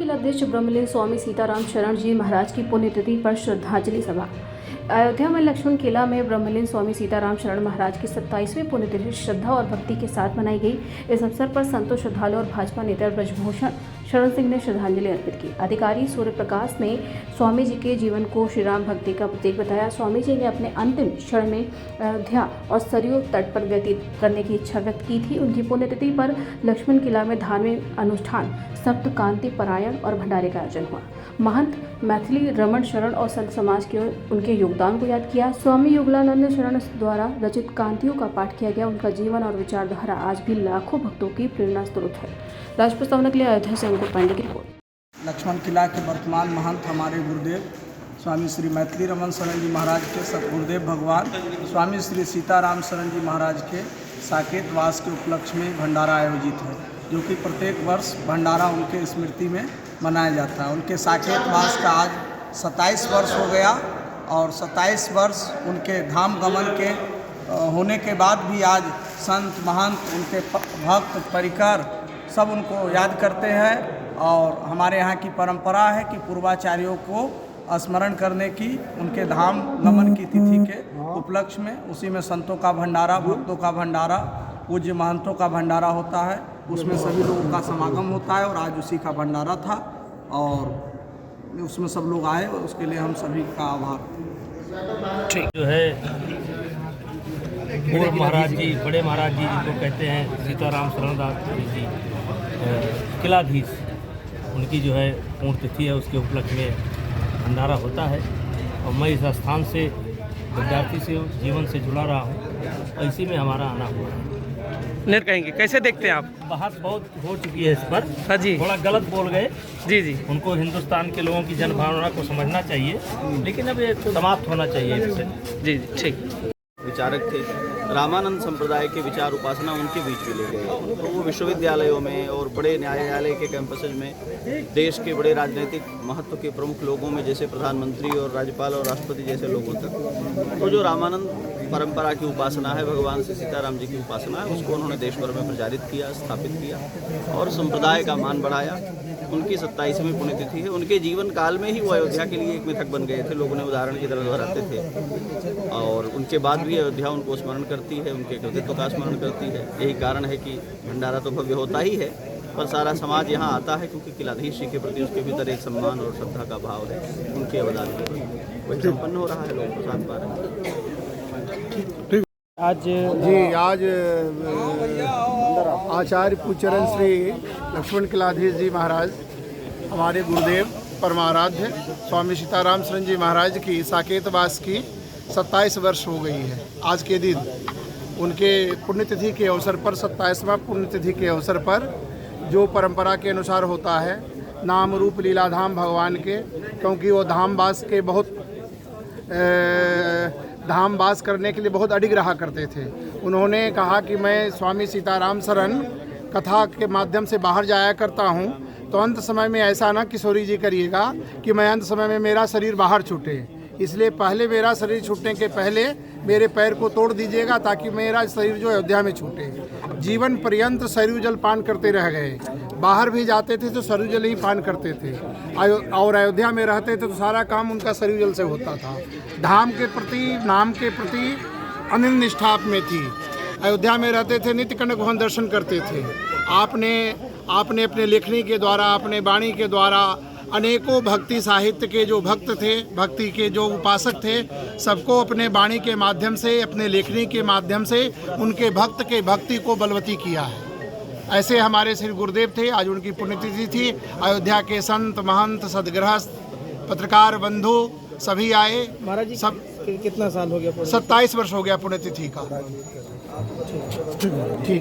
किला अध्यक्ष ब्रह्मलीन स्वामी सीताराम शरण जी महाराज की पुण्यतिथि पर श्रद्धांजलि सभा। अयोध्या में लक्ष्मण किला में ब्रह्मलीन स्वामी सीताराम शरण महाराज की 27वीं पुण्यतिथि श्रद्धा और भक्ति के साथ मनाई गई। इस अवसर पर संतों, श्रद्धालु और भाजपा नेता ब्रजभूषण शरण सिंह ने श्रद्धांजलि अर्पित की। अधिकारी सूर्य प्रकाश ने स्वामी जी के जीवन को श्री राम भक्ति का प्रतीक बताया। स्वामी जी ने अपने अंतिम क्षण में अयोध्या और सरयू तट पर व्यतीत करने की इच्छा व्यक्त की थी। उनकी पुण्यतिथि पर लक्ष्मण किला में धार्मिक अनुष्ठान, सप्त कांति पारायण और भंडारे का आयोजन हुआ। महंत मैथिली रमण शरण और संत समाज के उनके योगदान को याद किया। स्वामी योगलानंद शरण द्वारा रचित कांतियों का पाठ किया गया। उनका जीवन और विचारधारा आज भी लाखों भक्तों की प्रेरणा स्रोत है। राज प्रस्तावना के लिए अयोध्या से अंकुर पांडे की रिपोर्ट। लक्ष्मण किला के वर्तमान महंत हमारे गुरुदेव स्वामी श्री मैथिली रमण शरण जी महाराज के सतगुरुदेव भगवान स्वामी श्री सीताराम शरण जी महाराज के साकेत वास के उपलक्ष्य में भंडारा आयोजित है, जो कि प्रत्येक वर्ष भंडारा उनके स्मृति में मनाया जाता है। उनके साकेत वास का आज 27 वर्ष हो गया और 27 वर्ष उनके धाम गमन के होने के बाद भी आज संत महंत, उनके भक्त परिकर सब उनको याद करते हैं। और हमारे यहाँ की परंपरा है कि पूर्वाचार्यों को स्मरण करने की उनके धाम गमन की तिथि के उपलक्ष्य में उसी में संतों का भंडारा, भक्तों का भंडारा, पूज्य महंतों का भंडारा होता है। उसमें सभी लोगों का समागम होता है और आज उसी का भंडारा था और उसमें सब लोग आए और उसके लिए हम सभी का आभार। ठीक जो है पूर्व महाराज जी, बड़े महाराज जी जिनको कहते हैं सीताराम शरणदास जी किलाधीश, उनकी जो है पूर्ण तिथि है, उसके उपलक्ष्य में भंडारा होता है। और मैं इस स्थान से विद्यार्थी से जीवन से जुड़ा रहा हूँ और इसी में हमारा आना हुआ है। नेट कहेंगे कैसे देखते हैं आप? बहस बहुत हो चुकी है इस पर। हाँ जी, थोड़ा गलत बोल गए जी जी। उनको हिंदुस्तान के लोगों की जनभावना को समझना चाहिए, लेकिन अब ये समाप्त होना चाहिए इससे। जी जी, ठीक। विचारक थे, रामानंद संप्रदाय के विचार उपासना उनके बीच में ले गए। तो वो विश्वविद्यालयों में और बड़े न्यायालय के कैंपसेज में देश के बड़े राजनीतिक महत्व के प्रमुख लोगों में, जैसे प्रधानमंत्री और राज्यपाल और राष्ट्रपति जैसे लोगों तक, तो जो रामानंद परंपरा की उपासना है, भगवान श्री सीताराम जी की उपासना है, उसको उन्होंने देश भर में प्रचारित किया, स्थापित किया और संप्रदाय का मान बढ़ाया। उनकी 27वीं पुण्यतिथि है। उनके जीवन काल में ही वो अयोध्या के लिए एक मिथक बन गए थे, लोगों ने उदाहरण की तरह दोहराते थे और उनके बाद भी अयोध्या उनको स्मरण करती है, उनके कृतित्व का स्मरण करती है। यही कारण है कि भंडारा तो भव्य होता ही है, पर सारा समाज यहाँ आता है क्योंकि किलाधीश जी के प्रति उसके भीतर एक सम्मान और श्रद्धा का भाव है। उनके अवदान के प्रति वही संपन्न हो रहा है, लोग प्रसाद पा रहे हैं। आज आचार्य पूज्यचरण श्री लक्ष्मण किलाधीश जी महाराज, हमारे गुरुदेव परमाराध्य स्वामी सीताराम शरण जी महाराज की साकेतवास की 27 वर्ष हो गई है। आज के दिन उनके पुण्यतिथि के अवसर पर, 27वां पुण्यतिथि के अवसर पर, जो परंपरा के अनुसार होता है, नाम रूप लीलाधाम भगवान के, क्योंकि वो धामवास के बहुत धामवास करने के लिए बहुत अडिग रहा करते थे। उन्होंने कहा कि मैं स्वामी सीताराम शरण कथा के माध्यम से बाहर जाया करता हूँ, तो अंत समय में ऐसा ना किशोरी जी करिएगा कि मैं अंत समय में मेरा शरीर बाहर छूटे, इसलिए पहले मेरा शरीर छूटने के पहले मेरे पैर को तोड़ दीजिएगा ताकि मेरा शरीर जो अयोध्या में छूटे। जीवन पर्यंत सरयू जल पान करते रह गए। बाहर भी जाते थे तो सरयू जल ही पान करते थे और अयोध्या में रहते थे तो सारा काम उनका सरयू जल से होता था। धाम के प्रति, नाम के प्रति अनन्य निष्ठा आप में थी। अयोध्या में रहते थे, नित्य कनक भवन दर्शन करते थे। आपने अपने लेखनी के द्वारा, अपने वाणी के द्वारा अनेकों भक्ति साहित्य के जो भक्त थे, भक्ति के जो उपासक थे, सबको अपने वाणी के माध्यम से, अपने लेखनी के माध्यम से उनके भक्त के भक्ति को बलवती किया है। ऐसे हमारे श्री गुरुदेव थे। आज उनकी पुण्यतिथि थी। अयोध्या के संत महंत, सदगृहस्थ, पत्रकार बंधु सभी आए। महाराज जी सब कितना साल हो गया? 27 वर्ष हो गया पुण्यतिथि का। ठीक।